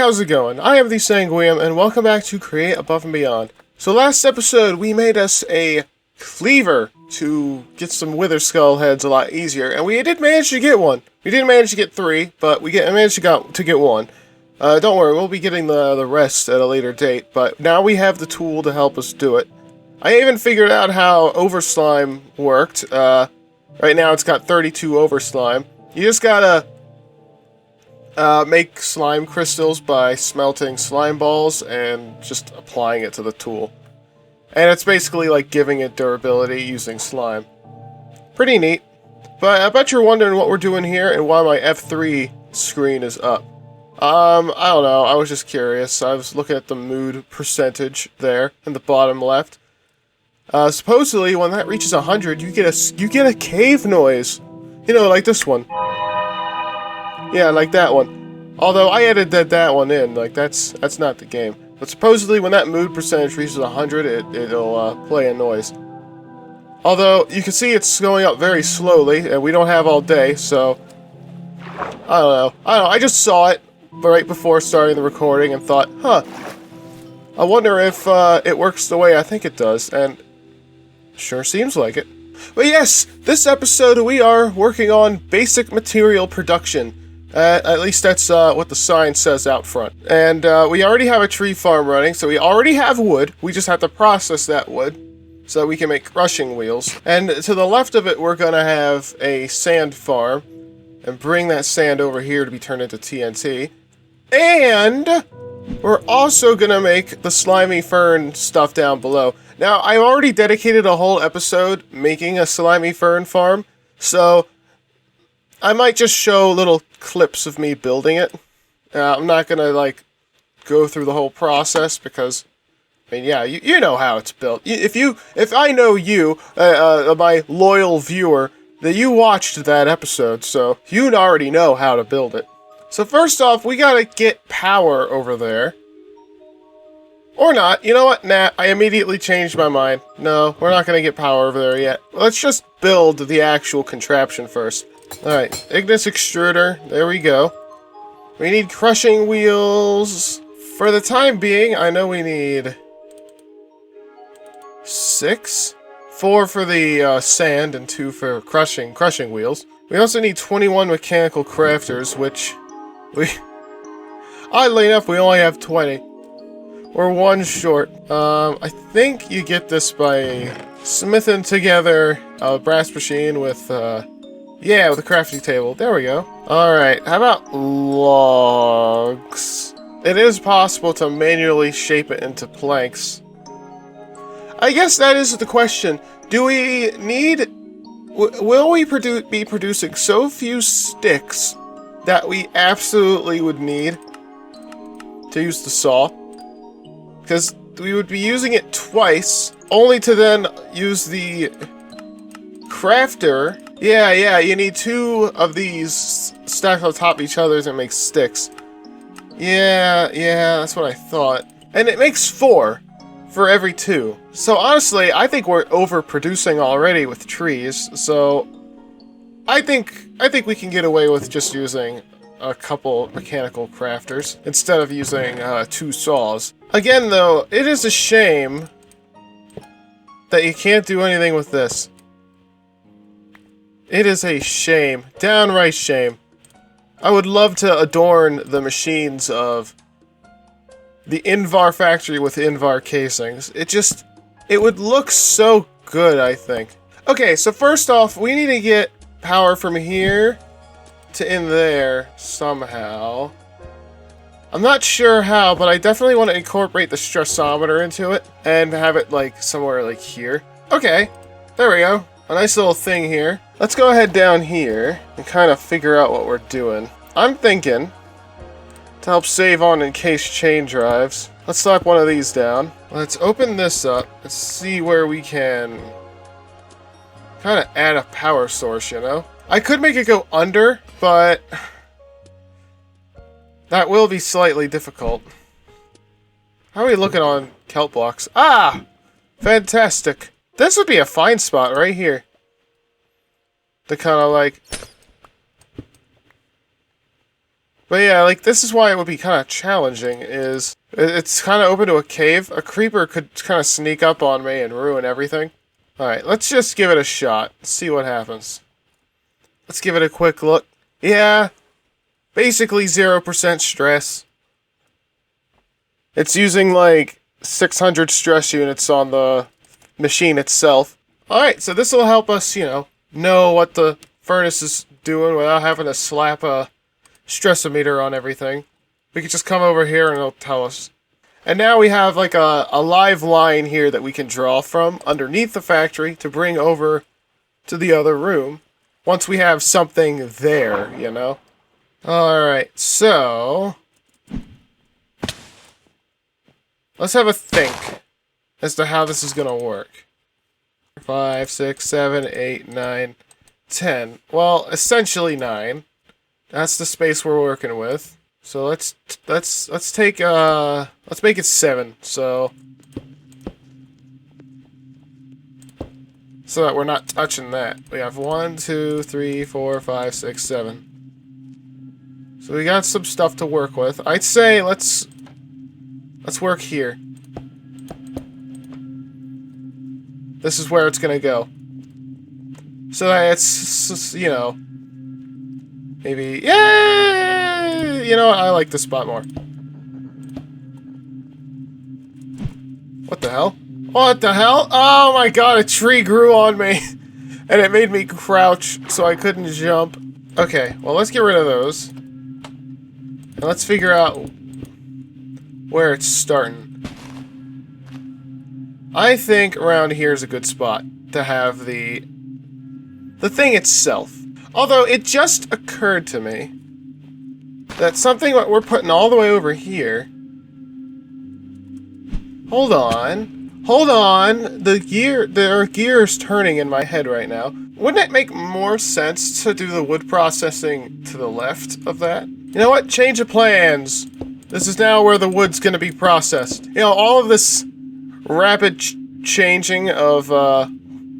how's it going? I am the Sanguiem, and welcome back to Create Above and Beyond. So last episode, we made us a cleaver to get some wither skull heads a lot easier, and we did manage to get one. We didn't manage to get 3, but we managed to get one. Don't worry, we'll be getting the rest at a later date, but now we have the tool to help us do it. I even figured out how overslime worked. Right now it's got 32 overslime. You just gotta make slime crystals by smelting slime balls and just applying it to the tool. And it's basically like giving it durability using slime. Pretty neat. But I bet you're wondering what we're doing here and why my F3 screen is up. I don't know, I was just curious. I was looking at the mood percentage there in the bottom left. Supposedly when that reaches 100, you get a cave noise. You know, like this one. Yeah, like that one. Although I edited that one in, like that's not the game. But supposedly when that mood percentage reaches 100, it'll play a noise. Although you can see it's going up very slowly, and we don't have all day, so I don't know. I just saw it right before starting the recording and thought, huh, I wonder if it works the way I think it does, and sure seems like it. But yes, this episode we are working on basic material production. At least that's what the sign says out front. And we already have a tree farm running, so we already have wood. We just have to process that wood so that we can make crushing wheels. And to the left of it, we're going to have a sand farm and bring that sand over here to be turned into TNT. And we're also going to make the slimy fern stuff down below. Now, I've already dedicated a whole episode making a slimy fern farm, so I might just show little clips of me building it. I'm not gonna, like, go through the whole process because, I mean, yeah, you know how it's built. If I know you, my loyal viewer, that you watched that episode, so you already know how to build it. So first off, we gotta get power over there. Or not. You know what? Nah, I immediately changed my mind. No, we're not gonna get power over there yet. Let's just build the actual contraption first. Alright, Ignis Extruder, there we go. We need crushing wheels. For the time being, I know we need 6? 4 for the sand and 2 for crushing wheels. We also need 21 mechanical crafters, which oddly enough, we only have 20. We're 1 short. I think you get this by smithing together a brass machine with, yeah, with a crafting table. There we go. Alright, how about logs? It is possible to manually shape it into planks. I guess that is the question. Do we need... will we be producing so few sticks that we absolutely would need to use the saw? Because we would be using it twice, only to then use the crafter. Yeah, you need 2 of these stacked on top of each other and make sticks. Yeah, that's what I thought. And it makes 4 for every 2. So honestly, I think we're overproducing already with trees, so I think we can get away with just using a couple mechanical crafters instead of using 2 saws. Again though, it is a shame that you can't do anything with this. It is a shame. Downright shame. I would love to adorn the machines of the Invar factory with Invar casings. It would look so good, I think. Okay, so first off, we need to get power from here to in there somehow. I'm not sure how, but I definitely want to incorporate the stressometer into it and have it like somewhere like here. Okay, there we go. A nice little thing here. Let's go ahead down here and kind of figure out what we're doing. I'm thinking, to help save on encased chain drives, let's slap one of these down. Let's open this up and see where we can kind of add a power source, you know? I could make it go under, but that will be slightly difficult. How are we looking on kelp blocks? Ah! Fantastic. This would be a fine spot right here. To kind of like But yeah, like, this is why it would be kind of challenging, is it's kind of open to a cave. A creeper could kind of sneak up on me and ruin everything. Alright, let's just give it a shot. See what happens. Let's give it a quick look. Yeah, basically 0% stress. It's using, like, 600 stress units on the machine itself. Alright, so this will help us, know what the furnace is doing without having to slap a stress-o-meter on everything. We can just come over here and it'll tell us. And now we have like a live line here that we can draw from underneath the factory to bring over to the other room once we have something there, Alright, so let's have a think as to how this is going to work. 5, 6, 7, 8, 9, 10. Well, essentially 9. That's the space we're working with. So let's make it 7. So that we're not touching that. We have 1, 2, 3, 4, 5, 6, 7. So we got some stuff to work with. I'd say let's work here. This is where it's gonna go. So that it's, maybe, yeah, I like this spot more. What the hell? What the hell? Oh my god, a tree grew on me. And it made me crouch so I couldn't jump. Okay, well, let's get rid of those. And let's figure out where it's starting. I think around here is a good spot to have the thing itself. Although, it just occurred to me that something that we're putting all the way over here... Hold on. Hold on. There are gears turning in my head right now. Wouldn't it make more sense to do the wood processing to the left of that? You know what? Change of plans. This is now where the wood's going to be processed. All of this rapid changing of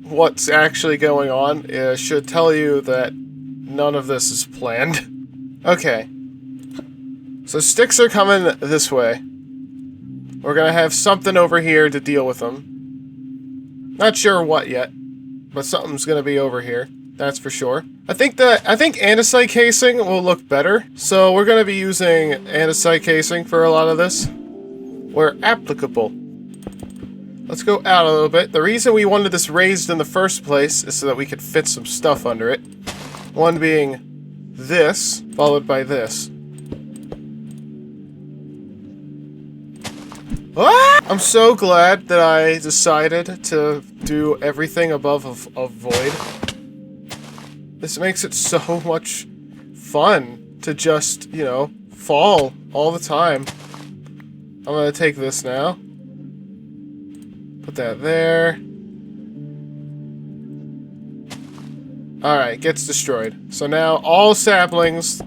what's actually going on should tell you that none of this is planned. Okay. So sticks are coming this way. We're gonna have something over here to deal with them. Not sure what yet, but something's gonna be over here. That's for sure. I think andesite casing will look better. So we're gonna be using andesite casing for a lot of this, where applicable. Let's go out a little bit. The reason we wanted this raised in the first place is so that we could fit some stuff under it. One being this, followed by this. Ah! I'm so glad that I decided to do everything above a void. This makes it so much fun to just, fall all the time. I'm gonna take this now. Put that there. Alright, gets destroyed. So now all saplings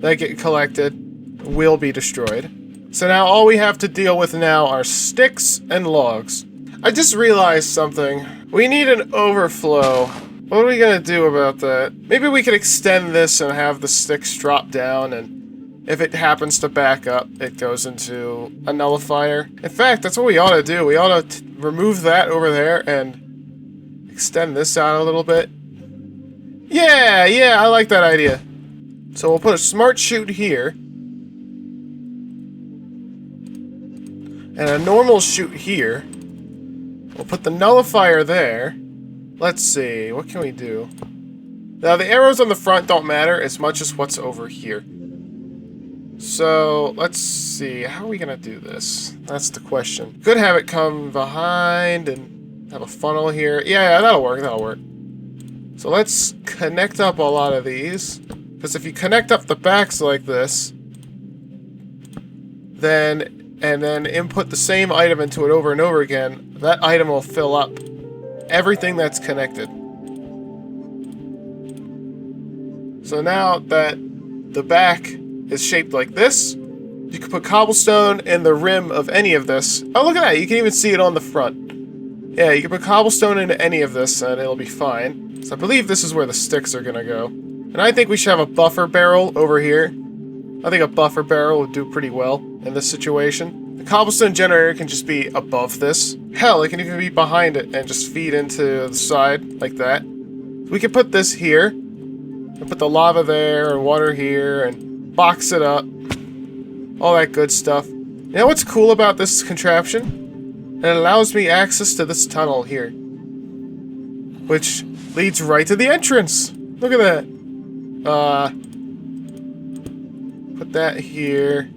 that get collected will be destroyed. So now all we have to deal with now are sticks and logs. I just realized something. We need an overflow. What are we gonna do about that? Maybe we could extend this and have the sticks drop down, and if it happens to back up, it goes into a nullifier. In fact, that's what we ought to do. We ought to remove that over there and extend this out a little bit. Yeah, I like that idea. So we'll put a smart chute here. And a normal chute here. We'll put the nullifier there. Let's see, what can we do? Now, the arrows on the front don't matter as much as what's over here. So, let's see, how are we gonna do this? That's the question. Could have it come behind and have a funnel here. Yeah, that'll work. So let's connect up a lot of these. Because if you connect up the backs like this, and then input the same item into it over and over again, that item will fill up everything that's connected. So now that the back is shaped like this, you can put cobblestone in the rim of any of this. Oh, look at that! You can even see it on the front. Yeah, you can put cobblestone into any of this and it'll be fine. So I believe this is where the sticks are gonna go. And I think we should have a buffer barrel over here I think a buffer barrel would do pretty well in this situation. The cobblestone generator can just be above this. Hell, it can even be behind it and just feed into the side like that. We could put this here, and put the lava there, and water here, and box it up. All that good stuff. You know what's cool about this contraption? It allows me access to this tunnel here, which leads right to the entrance. Look at that. Put that here.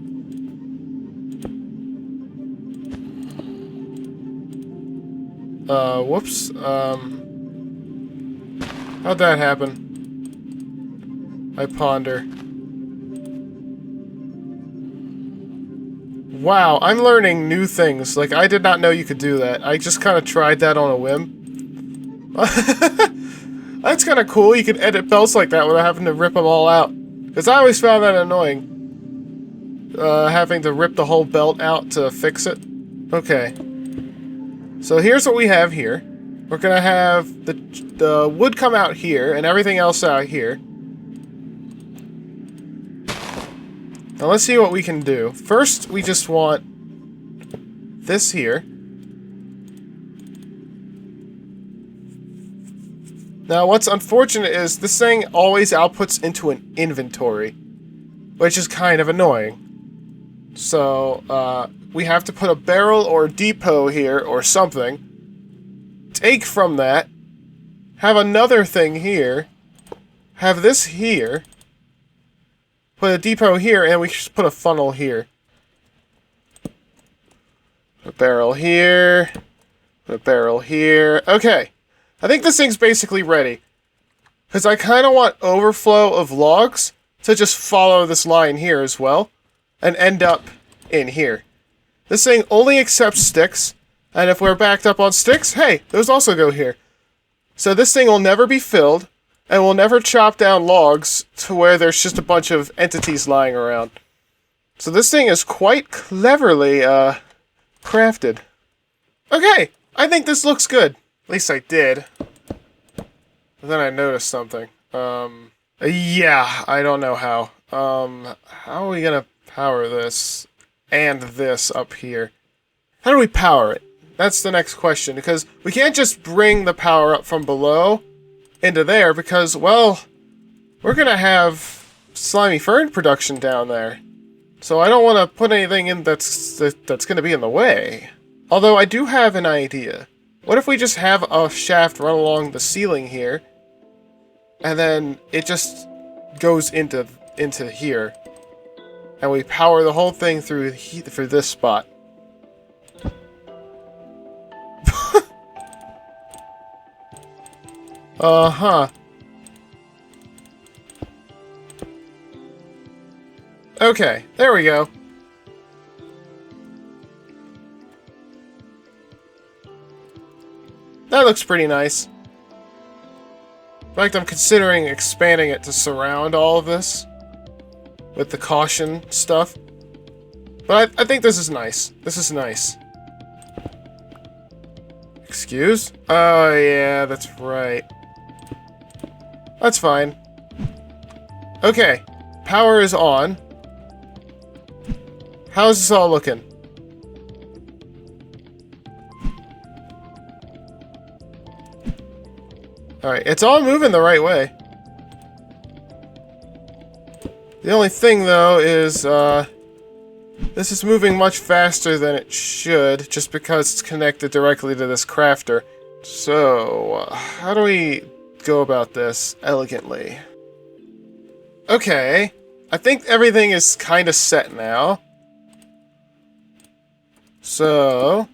Whoops. How'd that happen? I ponder. Wow, I'm learning new things. Like, I did not know you could do that. I just kind of tried that on a whim. That's kind of cool. You can edit belts like that without having to rip them all out. Because I always found that annoying. Having to rip the whole belt out to fix it. Okay. So here's what we have here. We're going to have the wood come out here and everything else out here. Now let's see what we can do. First, we just want this here. Now, what's unfortunate is this thing always outputs into an inventory, which is kind of annoying. So, we have to put a barrel or a depot here or something. Take from that. Have another thing here. Have this here. Put a depot here, and we just put a funnel here. Put a barrel here. Put a barrel here. Okay. I think this thing's basically ready. Because I kind of want overflow of logs to just follow this line here as well. And end up in here. This thing only accepts sticks. And if we're backed up on sticks, hey, those also go here. So this thing will never be filled. And we'll never chop down logs to where there's just a bunch of entities lying around. So this thing is quite cleverly, crafted. Okay, I think this looks good. At least I did. But then I noticed something. Yeah, I don't know how. How are we gonna power this and this up here? How do we power it? That's the next question, because we can't just bring the power up from below into there because, well, we're gonna have slimy fern production down there. So I don't want to put anything in that's gonna be in the way. Although I do have an idea. What if we just have a shaft run along the ceiling here, and then it just goes into here, and we power the whole thing through this spot. Uh-huh. Okay, there we go. That looks pretty nice. In fact, I'm considering expanding it to surround all of this with the caution stuff. But I think this is nice. This is nice. Excuse? Oh, yeah, that's right. That's fine. Okay, power is on. How's this all looking? Alright, it's all moving the right way. The only thing, though, is, this is moving much faster than it should, just because it's connected directly to this crafter. So, how do we go about this elegantly? Okay, I think everything is kind of set now. So,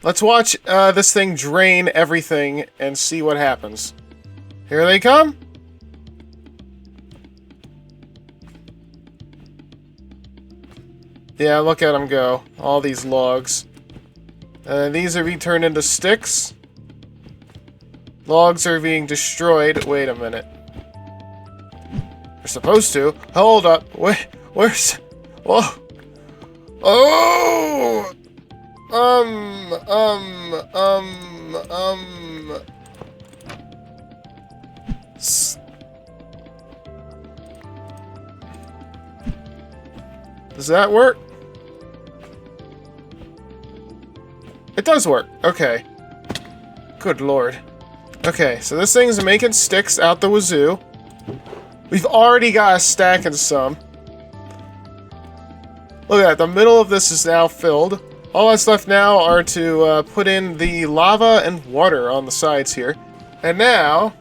let's watch this thing drain everything and see what happens. Here they come. Yeah, look at them go. All these logs. And these are being turned into sticks. Logs are being destroyed. Wait a minute. They're supposed to. Hold up. Where's... Whoa. Oh! Does that work? It does work. Okay. Good lord. Okay, so this thing's making sticks out the wazoo. We've already got a stack and some. Look at that, the middle of this is now filled. All that's left now are to put in the lava and water on the sides here. And now...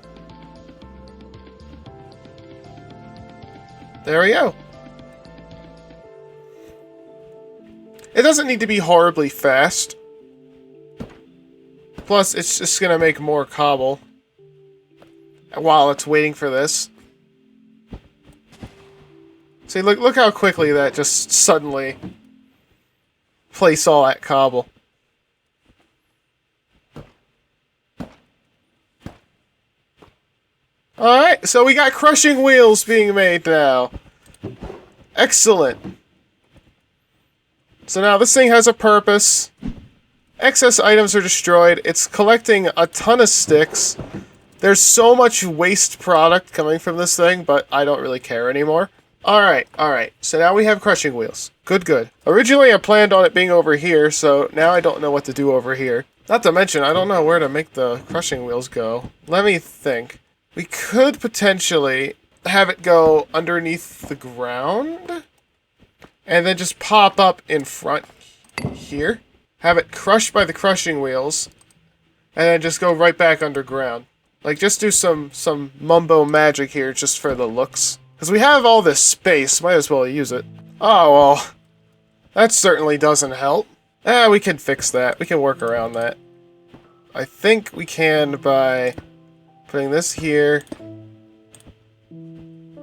there we go. It doesn't need to be horribly fast. Plus, it's just gonna make more cobble while it's waiting for this. See, look how quickly that just suddenly placed all that cobble. Alright, so we got crushing wheels being made now. Excellent. So now this thing has a purpose. Excess items are destroyed. It's collecting a ton of sticks. There's so much waste product coming from this thing, but I don't really care anymore. Alright. So now we have crushing wheels. Good. Originally I planned on it being over here, so now I don't know what to do over here. Not to mention, I don't know where to make the crushing wheels go. Let me think. We could potentially have it go underneath the ground, and then just pop up in front here. Have it crushed by the crushing wheels, and then just go right back underground. Like, just do some mumbo magic here just for the looks. Because we have all this space, might as well use it. Oh, well, that certainly doesn't help. We can fix that. We can work around that. I think we can by putting this here, and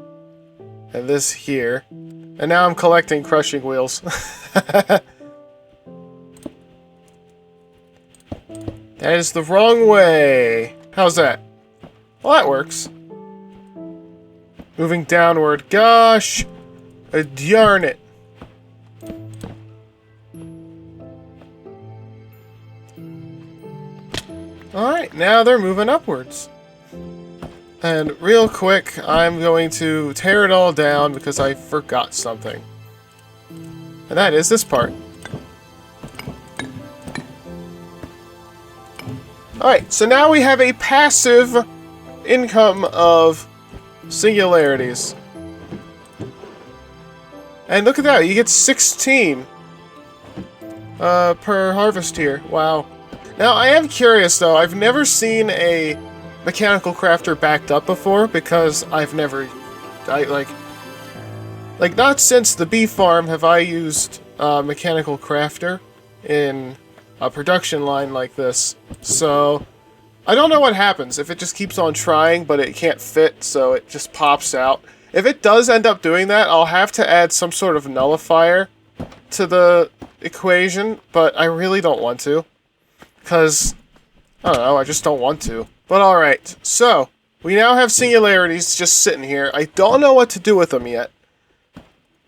this here. And now I'm collecting crushing wheels. That is the wrong way. How's that? Well, that works. Moving downward. Gosh! Darn it. Alright, now they're moving upwards. And real quick, I'm going to tear it all down because I forgot something. And that is this part. Alright, so now we have a passive income of singularities. And look at that, you get 16 per harvest here. Wow. Now, I am curious, though. I've never seen a mechanical crafter backed up before, because I've never... Like, not since the bee farm have I used mechanical crafter in a production line like this. So, I don't know what happens if it just keeps on trying, but it can't fit, so it just pops out. If it does end up doing that, I'll have to add some sort of nullifier to the equation, but I really don't want to. Because, I don't know, I just don't want to. But alright, so, we now have singularities just sitting here. I don't know what to do with them yet.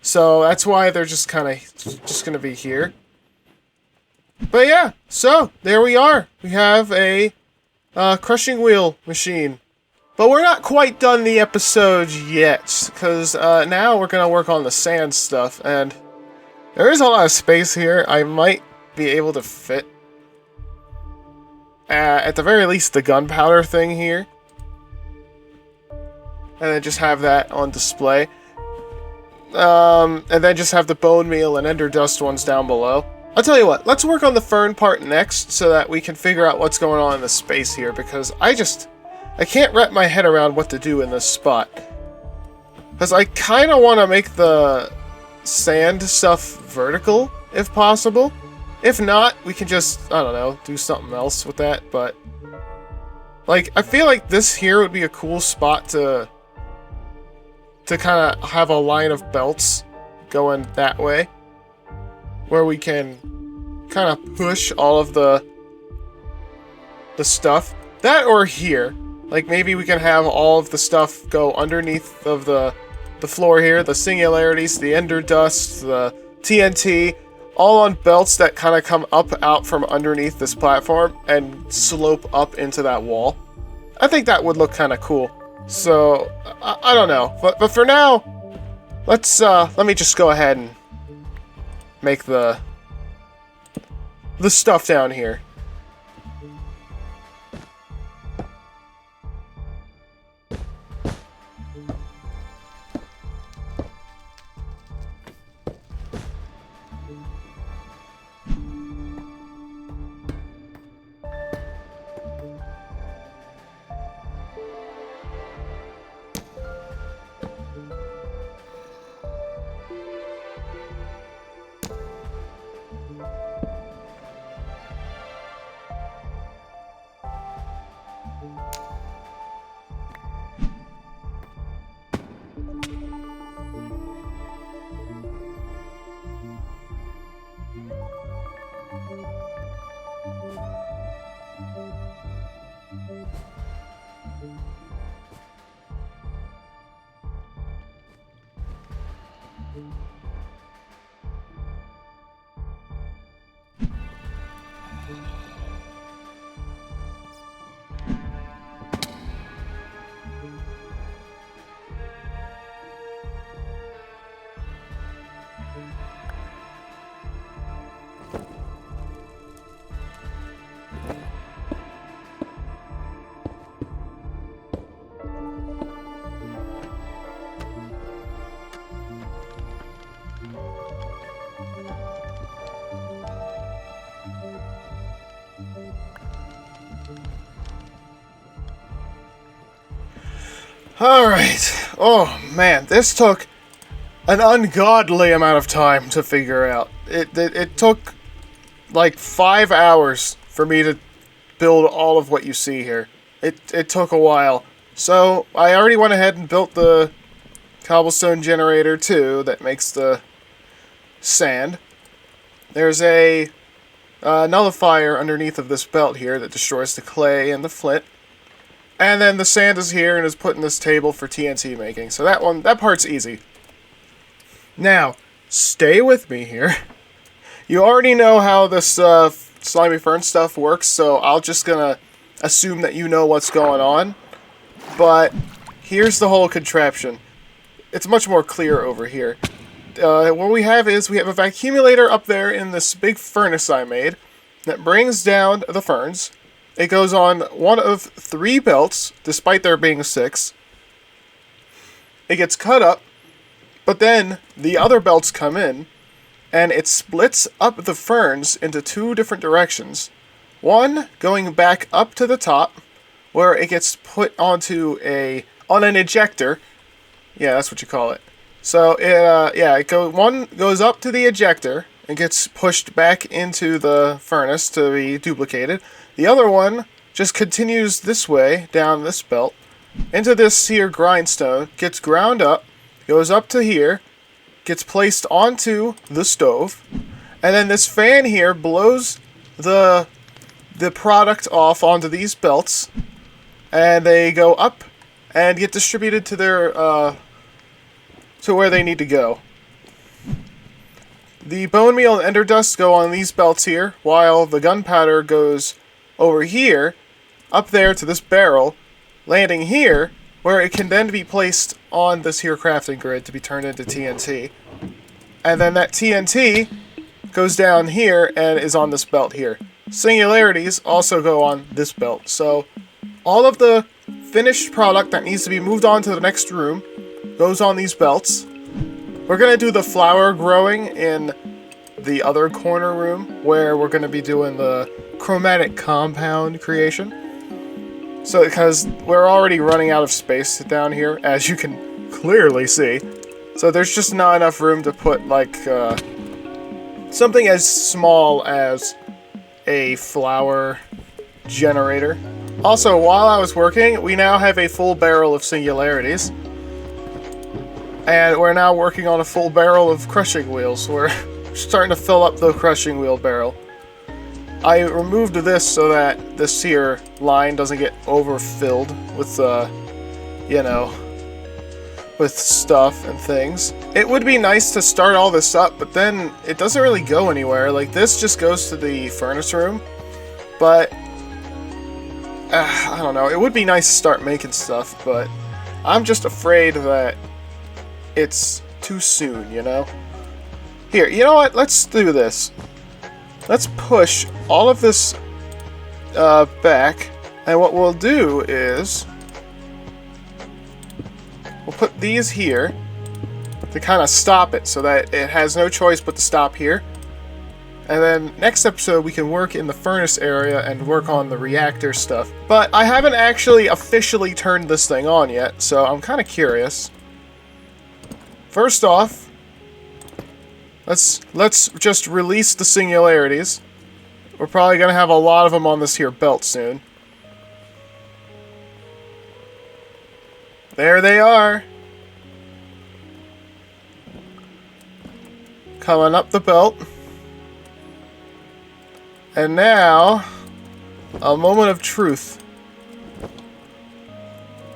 So, that's why they're just kind of, just going to be here. But yeah, so, there we are. We have a crushing wheel machine. But we're not quite done the episode yet, because now we're going to work on the sand stuff, and there is a lot of space here. I might be able to fit, at the very least, the gunpowder thing here. And then just have that on display. And then just have the bone meal and ender dust ones down below. I'll tell you what, let's work on the fern part next, so that we can figure out what's going on in the space here, because I can't wrap my head around what to do in this spot. Because I kind of want to make the sand stuff vertical, if possible. If not, we can just, I don't know, do something else with that, but... Like, I feel like this here would be a cool spot to kind of have a line of belts going that way. Where we can kind of push all of the stuff. That or here. Like, maybe we can have all of the stuff go underneath of the floor here. The singularities, the ender dust, the TNT, all on belts that kind of come up out from underneath this platform and slope up into that wall. I think that would look kind of cool. So, I don't know. But for now, let me just go ahead and make the stuff down here. Alright. Oh man, this took an ungodly amount of time to figure out. It took like 5 hours for me to build all of what you see here. It took a while. So I already went ahead and built the cobblestone generator too that makes the sand. There's a nullifier underneath of this belt here that destroys the clay and the flint. And then the sand is here and is put in this table for TNT making. So that part's easy. Now, stay with me here. You already know how this slimy fern stuff works, so I'll just gonna assume that you know what's going on. But here's the whole contraption. It's much more clear over here. What we have is we have a vacuumulator up there in this big furnace I made that brings down the ferns. It goes on one of 3 belts, despite there being 6. It gets cut up, but then the other belts come in, and it splits up the ferns into 2 different directions. One going back up to the top, where it gets put onto on an ejector. Yeah, that's what you call it. So one goes up to the ejector and gets pushed back into the furnace to be duplicated. The other one just continues this way, down this belt, into this here grindstone, gets ground up, goes up to here, gets placed onto the stove, and then this fan here blows the product off onto these belts, and they go up and get distributed to their to where they need to go. The bone meal and ender dust go on these belts here, while the gunpowder goes over here, up there to this barrel, landing here, where it can then be placed on this here crafting grid to be turned into TNT. And then that TNT goes down here and is on this belt here. Singularities also go on this belt. So all of the finished product that needs to be moved on to the next room goes on these belts. We're going to do the flower growing in the other corner room, where we're going to be doing the chromatic compound creation. So, because we're already running out of space down here, as you can clearly see. So there's just not enough room to put, like, something as small as a flower generator. Also, while I was working, we now have a full barrel of singularities. And we're now working on a full barrel of crushing wheels. We're starting to fill up the crushing wheel barrel. I removed this so that this here line doesn't get overfilled with, with stuff and things. It would be nice to start all this up, but then it doesn't really go anywhere. Like, this just goes to the furnace room, but I don't know. It would be nice to start making stuff, but I'm just afraid that it's too soon, you know? Here, you know what? Let's do this. Let's push all of this back, and what we'll do is we'll put these here to kind of stop it so that it has no choice but to stop here. And then next episode we can work in the furnace area and work on the reactor stuff. But I haven't actually officially turned this thing on yet, so I'm kind of curious. First off, let's just release the singularities. We're probably going to have a lot of them on this here belt soon. There they are. Coming up the belt. And now, a moment of truth.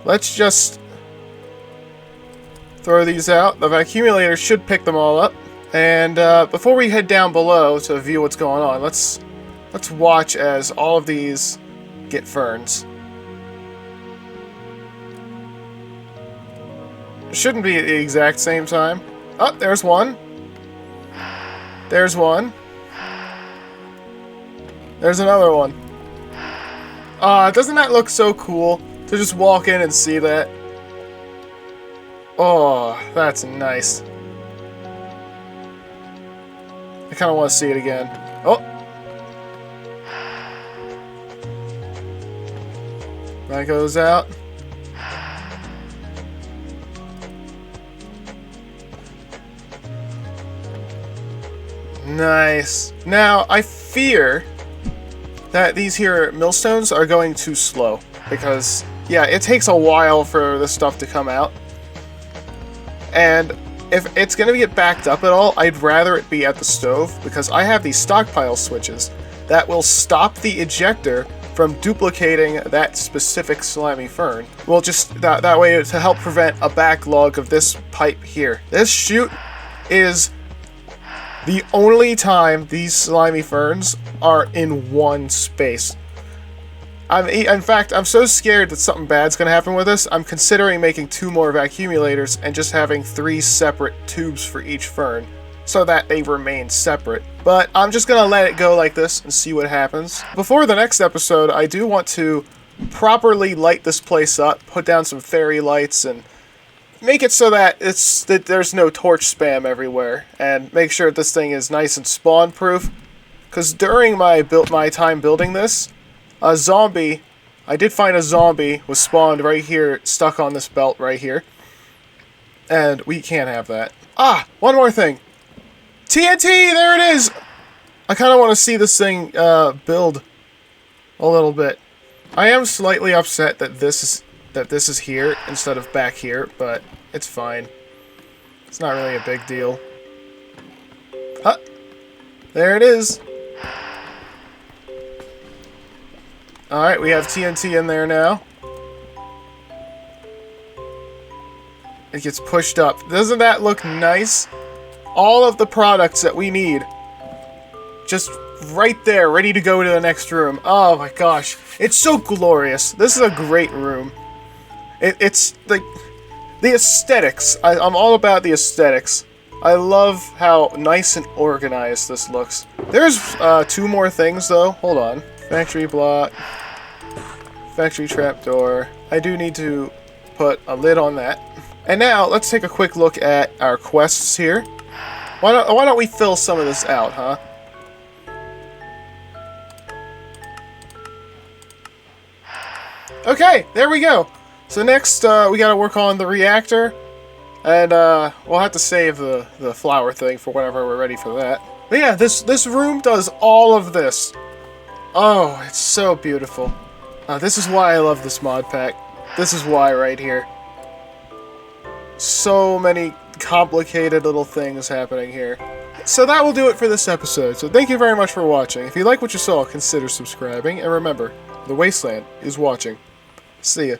Let's just throw these out. The accumulator should pick them all up. And before we head down below to view what's going on, let's watch as all of these get ferns. It shouldn't be at the exact same time. Oh, there's one. There's one. There's another one. Doesn't that look so cool to just walk in and see that? Oh, that's nice. I kind of want to see it again. Oh! That goes out. Nice. Now, I fear that these here millstones are going too slow. Because, yeah, it takes a while for this stuff to come out. And if it's going to get backed up at all, I'd rather it be at the stove, because I have these stockpile switches that will stop the ejector from duplicating that specific slimy fern. Well, just that way to help prevent a backlog of this pipe here. This chute is the only time these slimy ferns are in one space. In fact, I'm so scared that something bad's gonna happen with this, I'm considering making 2 more accumulators and just having 3 separate tubes for each fern, so that they remain separate. But I'm just gonna let it go like this and see what happens. Before the next episode, I do want to properly light this place up, put down some fairy lights, and make it so that there's no torch spam everywhere, and make sure this thing is nice and spawn proof. Because during my time building this, I did find a zombie was spawned right here, stuck on this belt right here. And we can't have that. Ah, one more thing. TNT, there it is! I kind of want to see this thing build a little bit. I am slightly upset that this is here instead of back here, but it's fine. It's not really a big deal. Huh. There it is. Alright, we have TNT in there now. It gets pushed up. Doesn't that look nice? All of the products that we need. Just right there, ready to go to the next room. Oh my gosh. It's so glorious. This is a great room. It's like the aesthetics. I'm all about the aesthetics. I love how nice and organized this looks. There's 2 more things though. Hold on. Factory block. Factory trapdoor. I do need to put a lid on that. And now let's take a quick look at our quests here. Why don't we fill some of this out, huh? Okay, there we go. So next, we gotta work on the reactor, and we'll have to save the flower thing for whenever we're ready for that. But yeah, this room does all of this. Oh, it's so beautiful. This is why I love this mod pack. This is why right here. So many complicated little things happening here. So that will do it for this episode. So thank you very much for watching. If you like what you saw, consider subscribing, and remember, the Wasteland is watching. See ya.